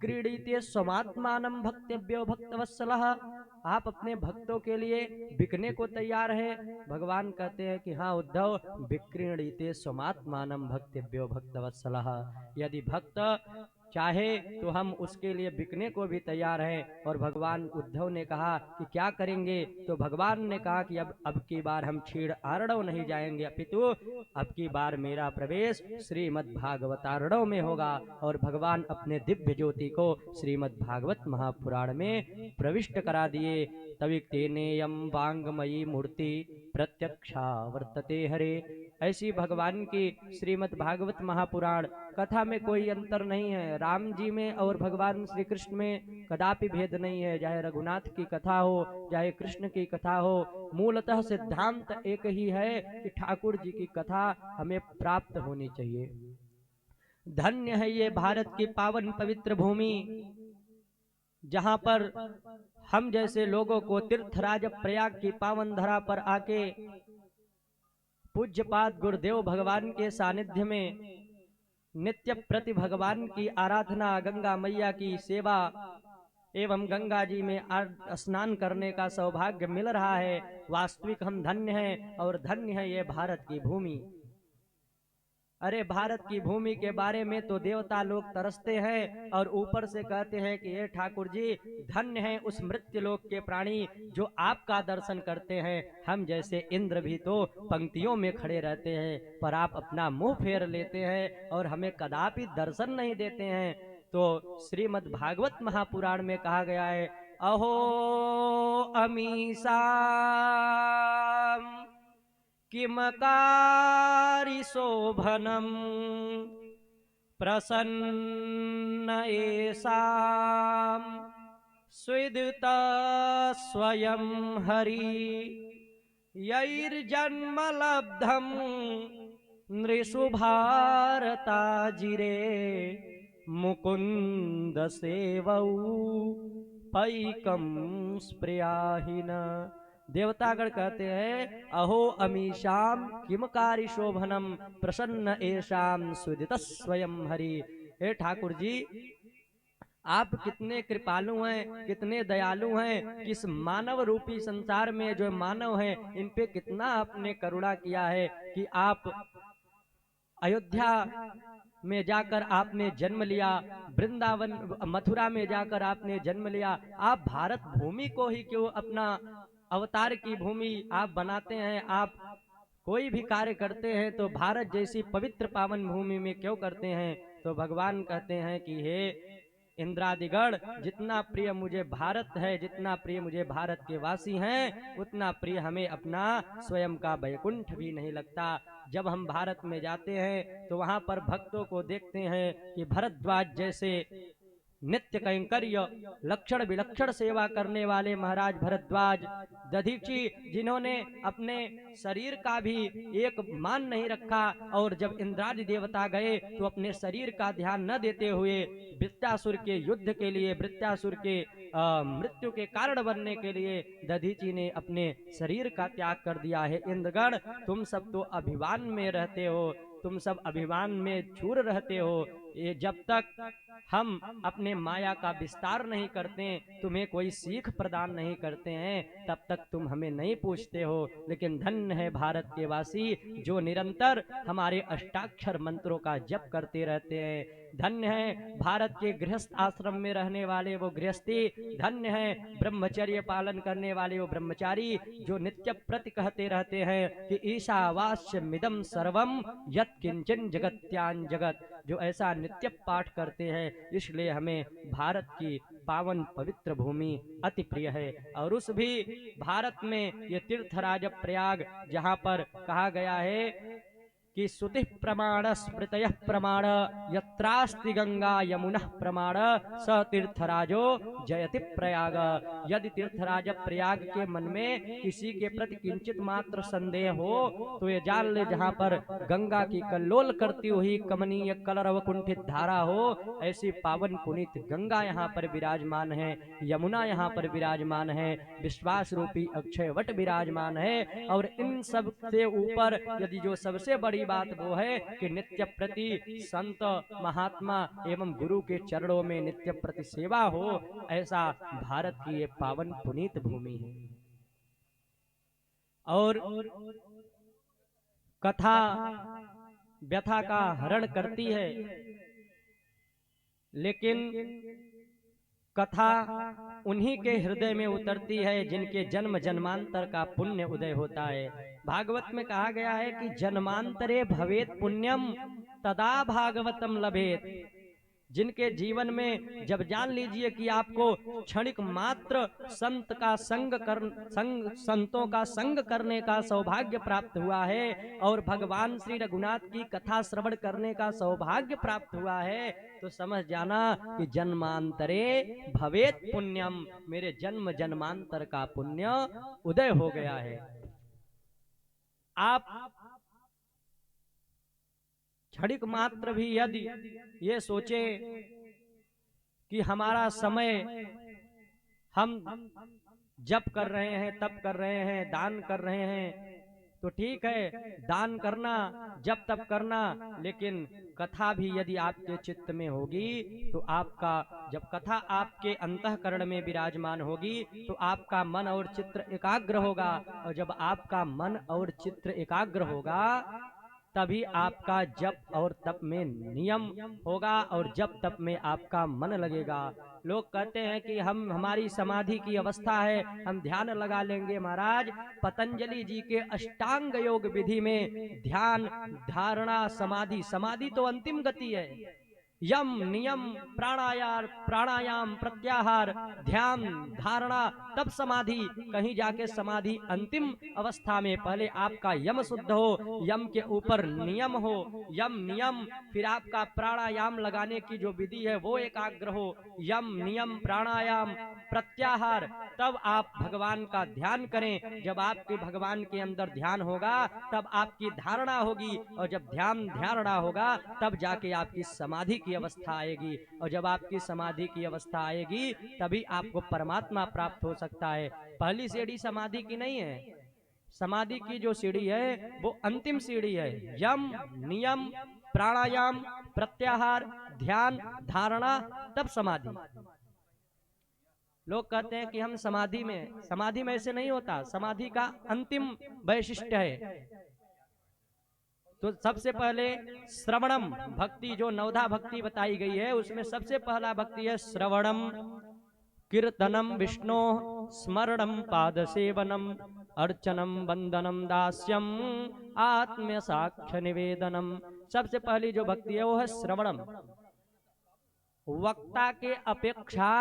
विक्रीडिते स्वमात्मानं भक्तेभ्यो भक्तवत्सलः। आप अपने भक्तों के लिए बिकने को तैयार है। भगवान कहते हैं कि हाँ उद्धव, विक्रीडिते स्वमात्मानं भक्तेभ्यो भक्तवत्सलः। यदि भक्त चाहे तो हम उसके लिए बिकने को भी तैयार हैं। और भगवान उद्धव ने कहा कि क्या करेंगे, तो भगवान ने कहा कि अब की बार हम क्षीण आरणव नहीं जाएंगे, अपितु अब की बार मेरा प्रवेश श्रीमद् भागवतारणव में होगा। और भगवान अपने दिव्य ज्योति को श्रीमद् भागवत महापुराण में प्रविष्ट करा दिए। तविक तेनेयम वांगमयी मूर्ति प्रत्यक्षा वर्तते हरे। ऐसी भगवान की श्रीमद् भागवत महापुराण कथा में कोई अंतर नहीं है। राम जी में और भगवान श्री कृष्ण में कदापि भेद नहीं है। चाहे रघुनाथ की कथा हो, चाहे कृष्ण की कथा हो, मूलतः सिद्धांत एक ही है कि ठाकुर जी की कथा हमें प्राप्त होनी चाहिए। धन्य है ये भारत की पावन पवित्र भूमि, जहां पर हम जैसे लोगों को तीर्थराज प्रयाग की पावन धरा पर आके पूज्यपाद गुरुदेव भगवान के सानिध्य में नित्य प्रति भगवान की आराधना, गंगा मैया की सेवा एवं गंगा जी में स्नान करने का सौभाग्य मिल रहा है। वास्तविक हम धन्य हैं और धन्य है ये भारत की भूमि। अरे भारत की भूमि के बारे में तो देवता लोग तरसते हैं और ऊपर से कहते हैं कि ये ठाकुर जी धन्य है उस मृत्यु लोक के प्राणी जो आपका दर्शन करते हैं। हम जैसे इंद्र भी तो पंक्तियों में खड़े रहते हैं, पर आप अपना मुंह फेर लेते हैं और हमें कदापि दर्शन नहीं देते हैं। तो श्रीमद् भागवत महापुराण में कहा गया है, अहो अमीषा किमकारि शोभनम् प्रसन्न एषां स्विदुत स्वयं हरि यैर्जन्म लब्धं नृषु भारताजिरे मुकुंद सेवौ पैकं स्प्रियाहिन। देवतागण कहते हैं, अहो अमीशाम किमकारी शोभनम प्रसन्न एशाम सुदित स्वयं हरि। हे ठाकुर जी, आप कितने कृपालु हैं, कितने दयालु हैं। किस मानव रूपी संसार में जो मानव हैं, इन पे कितना आपने करुणा किया है कि आप अयोध्या में जाकर आपने जन्म लिया, वृंदावन मथुरा में जाकर आपने जन्म लिया। आप भारत भूमि को ही क्यों अपना अवतार की भूमि आप बनाते हैं। आप कोई भी कार्य करते हैं तो भारत जैसी पवित्र पावन भूमि में क्यों करते हैं। तो भगवान कहते हैं कि हे इंद्रादिगण, जितना प्रिय मुझे भारत है, जितना प्रिय मुझे भारत के वासी हैं, उतना प्रिय हमें अपना स्वयं का वैकुंठ भी नहीं लगता। जब हम भारत में जाते हैं तो वहां पर भक्तों को देखते हैं कि भरद्वाज जैसे नित्य कैंकर्य लक्षण विलक्षण सेवा करने वाले महाराज भरद्वाज, दधीची जिन्होंने अपने शरीर का भी एक मान नहीं रखा, और जब इंद्रादि देवता गए तो अपने शरीर का ध्यान न देते हुए वृत्तासुर के युद्ध के लिए, वृत्तासुर के मृत्यु के कारण बनने के लिए दधीची ने अपने शरीर का त्याग कर दिया है। इंद्रगण, तुम सब तो अभिमान में रहते हो, तुम सब अभिमान में चूर रहते हो। ये जब तक हम अपने माया का विस्तार नहीं करते, तुम्हें कोई सीख प्रदान नहीं करते हैं, तब तक तुम हमें नहीं पूछते हो। लेकिन धन्य है भारत के वासी जो निरंतर हमारे अष्टाक्षर मंत्रों का जप करते रहते हैं। धन्य है भारत के गृहस्थ आश्रम में रहने वाले वो गृहस्थी, धन्य है ब्रह्मचर्य पालन करने वाले वो ब्रह्मचारी जो नित्य प्रति कहते रहते हैं कि ईशावास्य मिदम सर्वम यत् किंचन जगत्यान जगत, जो ऐसा नित्य पाठ करते हैं। इसलिए हमें भारत की पावन पवित्र भूमि अति प्रिय है। और उस भी भारत में ये तीर्थराज प्रयाग, जहाँ पर कहा गया है कि श्रुति प्रमाण स्मृतय प्रमाण यत्रास्ति गंगा यमुना प्रमाण स तीर्थराजो जयति प्रयाग। यदि तीर्थराज प्रयाग के मन में किसी के प्रति किंचित मात्र संदेह हो तो ये जान ले, जहाँ पर गंगा की कल्लोल करती हुई कमनीय कलरव कुंठित धारा हो, ऐसी पावन पुनीत गंगा यहाँ पर विराजमान है, यमुना यहाँ पर विराजमान है, विश्वास रूपी अक्षय वट विराजमान है। और इन सब से ऊपर यदि जो सबसे बड़ी बात वो है कि नित्य प्रति संत महात्मा एवं गुरु के चरणों में नित्य प्रति सेवा हो, ऐसा भारत की ये पावन पुनीत भूमि है। और कथा व्यथा का हरण करती है, लेकिन कथा उन्हीं के हृदय में उतरती है जिनके जन्म जन्मांतर का पुण्य उदय होता है। भागवत में कहा गया है कि जन्मांतरे भवेत पुण्यम तदा भागवतम लभेत। जिनके जीवन में जब जान लीजिए कि आपको क्षणिक मात्र संतों का संग करने का सौभाग्य प्राप्त हुआ है और भगवान श्री रघुनाथ की कथा श्रवण करने का सौभाग्य प्राप्त हुआ है, तो समझ जाना कि जन्मांतरे भवेत पुण्यम, मेरे जन्म जन्मांतर का पुण्य उदय हो गया है। आप क्षणिक मात्र भी यदि ये सोचे कि हमारा समय हम जप कर रहे हैं, तप कर रहे हैं, दान कर रहे हैं, तो ठीक है, दान करना, जप तप करना, लेकिन कथा भी यदि आपके चित्त में होगी तो आपका, जब कथा आपके अंतःकरण में विराजमान होगी तो आपका मन और चित्त एकाग्र होगा, और जब आपका मन और चित्त एकाग्र होगा तभी आपका जप और तप में नियम होगा और जप तप में आपका मन लगेगा। लोग कहते हैं कि हमारी समाधि की अवस्था है, हम ध्यान लगा लेंगे। महाराज, पतंजलि जी के अष्टांग योग विधि में ध्यान, धारणा, समाधि, समाधि तो अंतिम गति है। यम नियम प्राणायाम प्रत्याहार, ध्यान, धारणा, तब समाधि। कहीं जाके समाधि अंतिम अवस्था में पहले आपका यम शुद्ध हो, यम के ऊपर नियम हो, यम नियम, फिर आपका प्राणायाम लगाने की जो विधि है वो एकाग्र हो, यम नियम प्राणायाम प्रत्याहार, तब आप भगवान का ध्यान करें। जब आपके भगवान के अंदर ध्यान होगा तब आपकी धारणा होगी, और जब ध्यान धारणा होगा तब जाके आपकी समाधि की अवस्था आएगी, और जब आपकी समाधि की अवस्था आएगी तभी आपको परमात्मा प्राप्त हो सकता है। पहली सीढ़ी समाधि की नहीं है, समाधि की जो सीढ़ी है वो अंतिम सीढ़ी है। यम नियम प्राणायाम प्रत्याहार ध्यान धारणा, तब समाधि। लोग कहते हैं कि हम समाधि में ऐसे नहीं होता। समाधि का अंतिम वैशिष्ट्य है, तो सबसे पहले श्रवणम भक्ति, जो नवधा भक्ति बताई गई है उसमें सबसे पहला भक्ति है श्रवणम कीर्तनम विष्णु स्मरणम पाद सेवनम अर्चनम वंदनम दास्यम आत्म साक्ष्य निवेदनम। सबसे पहली जो भक्ति है वो है श्रवणम। वक्ता के अपेक्षा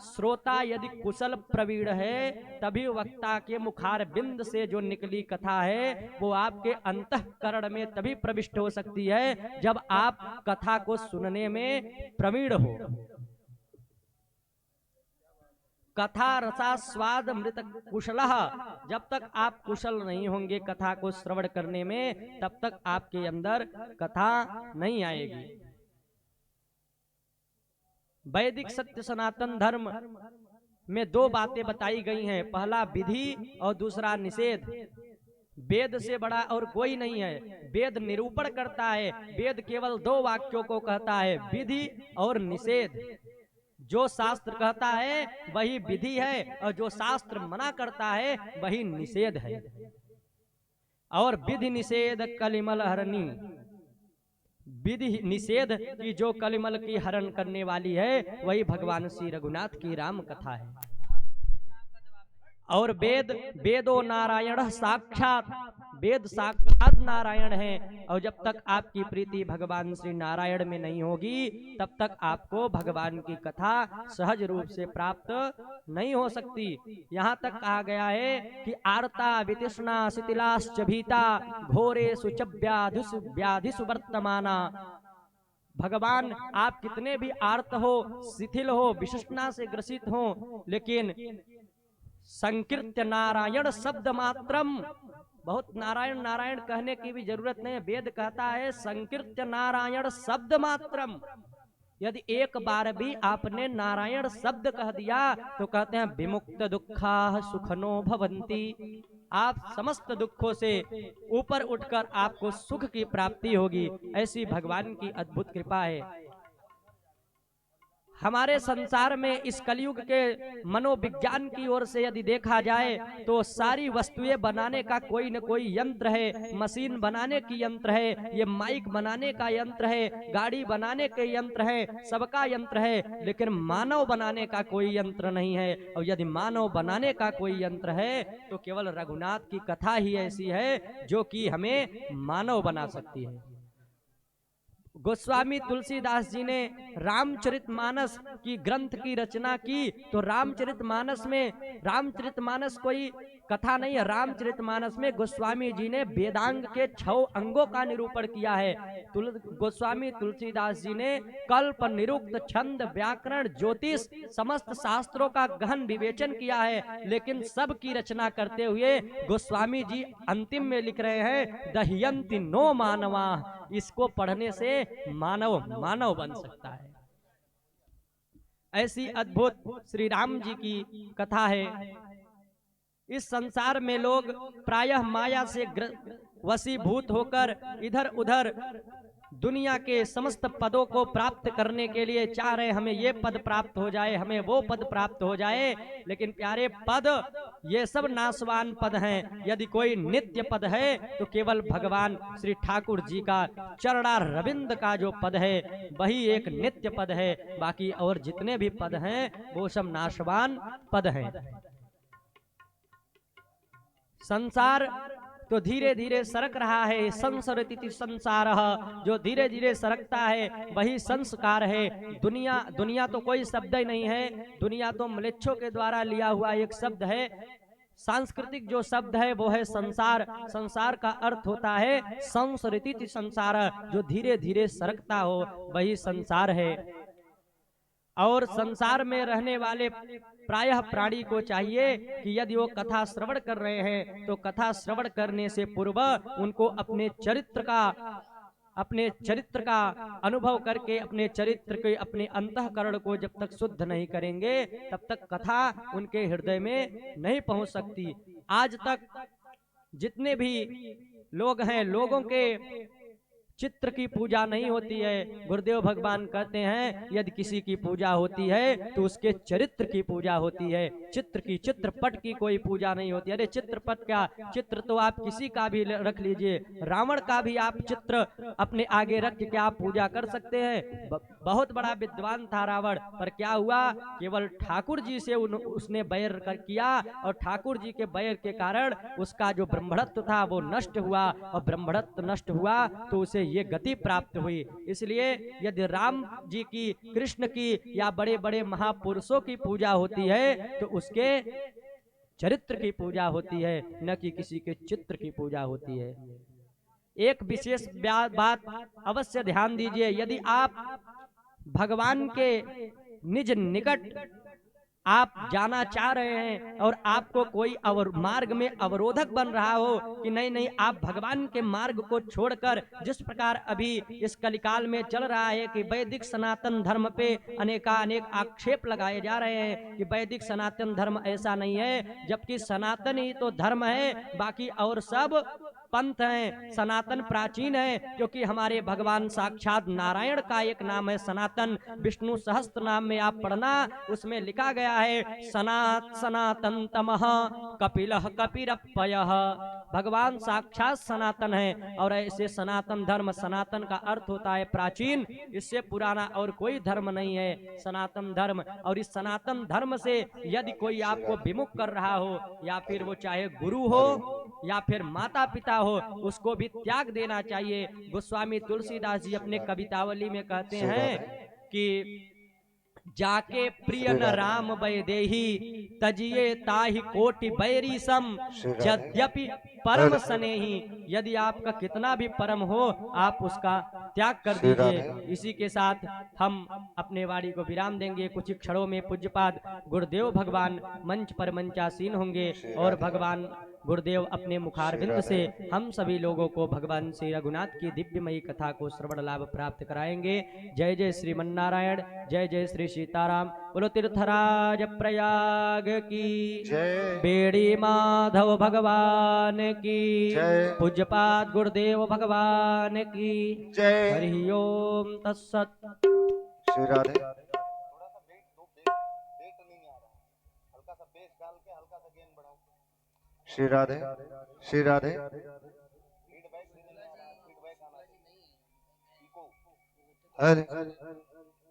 श्रोता यदि कुशल प्रवीण है तभी वक्ता के मुखार बिंद से जो निकली कथा है वो आपके अंतःकरण में तभी प्रविष्ट हो सकती है जब आप कथा को सुनने में प्रवीण हो। कथा रसा स्वाद मृत कुशल, जब तक आप कुशल नहीं होंगे कथा को श्रवण करने में तब तक आपके अंदर कथा नहीं आएगी। वैदिक सत्य सनातन धर्म में दो बातें बताई गई हैं, पहला विधि और दूसरा निषेध। वेद से बड़ा और कोई नहीं है। वेद निरूपण करता है, वेद केवल दो वाक्यों को कहता है, विधि और निषेध। जो शास्त्र कहता है वही विधि है और जो शास्त्र मना करता है वही निषेध है। और विधि निषेध कलिमल हरणी, विधि निषेध की जो कलिमल की हरण करने वाली है वही भगवान श्री रघुनाथ की राम कथा है। और वेदो नारायण साक्षात, वेद साक्षात नारायण है, और जब तक आपकी प्रीति भगवान श्री नारायण में नहीं होगी तब तक आपको भगवान की कथा सहज रूप से प्राप्त नहीं हो सकती। यहाँ तक कहा गया है कि आर्ता वितृष्णा शिथिलाश्च भीता घोरेषु च व्याधिषु वर्तमाना। भगवान आप कितने भी आर्त हो, शिथिल हो, वितृष्णा से ग्रसित हो, लेकिन संकीर्त्य नारायण शब्द मात्रम, बहुत नारायण नारायण कहने की भी जरूरत नहीं है। वेद कहता है संकीर्त्य नारायण शब्द मात्रम। यदि एक बार भी आपने नारायण शब्द कह दिया तो कहते हैं विमुक्त दुखा सुखनो भवंती, आप समस्त दुखों से ऊपर उठकर आपको सुख की प्राप्ति होगी। ऐसी भगवान की अद्भुत कृपा है। हमारे संसार में इस कलयुग के मनोविज्ञान की ओर से यदि देखा जाए तो सारी वस्तुएं बनाने का कोई न कोई यंत्र है। मशीन बनाने की यंत्र है, ये माइक बनाने का यंत्र है, गाड़ी बनाने के यंत्र है, सबका यंत्र है, लेकिन मानव बनाने का कोई यंत्र नहीं है। और यदि मानव बनाने का कोई यंत्र है तो केवल रघुनाथ की कथा ही ऐसी है जो कि हमें मानव बना सकती है। गोस्वामी तुलसीदास जी ने रामचरितमानस की ग्रंथ की रचना की, तो रामचरितमानस कोई कथा नहीं है। रामचरितमानस में गोस्वामी जी ने वेदांग के 6 अंगों का निरूपण किया है। गोस्वामी तुलसीदास जी ने कल्प, निरुक्त, छंद, व्याकरण, ज्योतिष समस्त शास्त्रों का गहन विवेचन किया है। लेकिन सब की रचना करते हुए गोस्वामी जी अंतिम में लिख रहे हैं दह्यन्ति नो मानवा। इसको पढ़ने से मानव मानव बन सकता है। ऐसी अद्भुत श्री राम जी की कथा है। इस संसार में लोग प्रायः माया से वशीभूत होकर इधर उधर दुनिया के समस्त पदों को प्राप्त करने के लिए चाह रहे, हमें ये पद प्राप्त हो जाए, हमें वो पद प्राप्त हो जाए। लेकिन प्यारे पद ये सब नाशवान पद हैं। यदि कोई नित्य पद है तो केवल भगवान श्री ठाकुर जी का चरणा रविंद का जो पद है वही एक नित्य पद है। बाकी और जितने भी पद हैं वो सब नाशवान पद हैं। संसार तो धीरे धीरे सरक रहा है। संसरति संसार, जो धीरे धीरे सरकता है वही संस्कार है। दुनिया तो कोई शब्द ही नहीं है। दुनिया तो म्लेच्छों के द्वारा लिया हुआ एक शब्द है। सांस्कृतिक जो शब्द है वो है संसार। संसार का अर्थ होता है संसरति संसार, जो धीरे धीरे सरकता हो वही संसार है। और संसार में रहने वाले प्रायः प्राणी को चाहिए कि यदि वो कथा श्रवण कर रहे हैं तो कथा श्रवण करने से पूर्व उनको अपने चरित्र का अनुभव करके अपने चरित्र के अपने अंतःकरण को जब तक शुद्ध नहीं करेंगे तब तक कथा उनके हृदय में नहीं पहुंच सकती। आज तक जितने भी लोग हैं, लोगों के चित्र की पूजा नहीं होती है। गुरुदेव भगवान कहते हैं यदि किसी की पूजा होती है तो उसके चरित्र की पूजा होती है, चित्र की, चित्रपट की कोई पूजा नहीं होती। अरे चित्रपट क्या, चित्र तो आप किसी का भी रख लीजिए, रावण का भी आप चित्र अपने आगे रख के आप पूजा कर सकते हैं। बहुत बड़ा विद्वान था रावण, पर क्या हुआ, केवल ठाकुर जी से उसने बैर किया और ठाकुर जी के बैर के कारण उसका जो ब्रह्मणत्व था वो नष्ट हुआ, और ब्रह्मणत्व नष्ट हुआ तो उसे ये गति प्राप्त हुई। इसलिए यदि राम जी की, कृष्ण की या बड़े बड़े महापुरुषों की पूजा होती है तो उसके चरित्र की पूजा होती है, न कि किसी के चित्र की पूजा होती है। एक विशेष बात अवश्य ध्यान दीजिए, यदि आप भगवान के निज निकट आप जाना चाह रहे हैं और आपको कोई मार्ग में अवरोधक बन रहा हो कि नहीं आप भगवान के मार्ग को छोड़कर, जिस प्रकार अभी इस कलिकाल में चल रहा है कि वैदिक सनातन धर्म पे अनेक आक्षेप लगाए जा रहे हैं कि वैदिक सनातन धर्म ऐसा नहीं है, जबकि सनातन ही तो धर्म है, बाकी और सब पंथ है। सनातन प्राचीन है क्योंकि हमारे भगवान साक्षात नारायण का एक नाम है सनातन। विष्णु सहस्त्र नाम में आप पढ़ना, उसमें लिखा गया है सनातन तमः कपिलः कपिरप्पयः। भगवान साक्षात सनातन है। और ऐसे सनातन धर्म, सनातन का अर्थ होता है प्राचीन, इससे पुराना और कोई धर्म नहीं है सनातन धर्म। और इस सनातन धर्म से यदि कोई आपको विमुख कर रहा हो, या फिर वो चाहे गुरु हो या फिर माता पिता हो, उसको भी त्याग देना चाहिए। गोस्वामी तुलसीदास जी अपने कवितावली में कहते हैं कि जाके प्रिय न राम वैदेही तजिए ताहि कोटि बैरी सम यद्यपि परम स्नेही। यदि आपका कितना भी परम हो आप उसका त्याग कर दीजिए। इसी के साथ हम अपने वाणी को विराम देंगे। कुछ क्षणों में पूज्यपाद गुरुदेव भगवान मंच पर मंचासीन होंगे और भगवान गुरुदेव अपने मुखारविंद से हम सभी लोगों को भगवान श्री रघुनाथ की दिव्यमयी कथा को श्रवण लाभ प्राप्त कराएंगे। जय जय श्रीमन्नारायण, जय जय श्री सीताराम। बोलो तीर्थराज प्रयाग की जय, बेड़ी माधव भगवान की जय, पूज्यपाद गुरुदेव भगवान की जय। हरि ओम तत्सत। श्री राधे। श्री राधे, श्री राधे। हले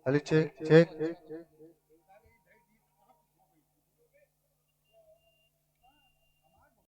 हले चेक चेक।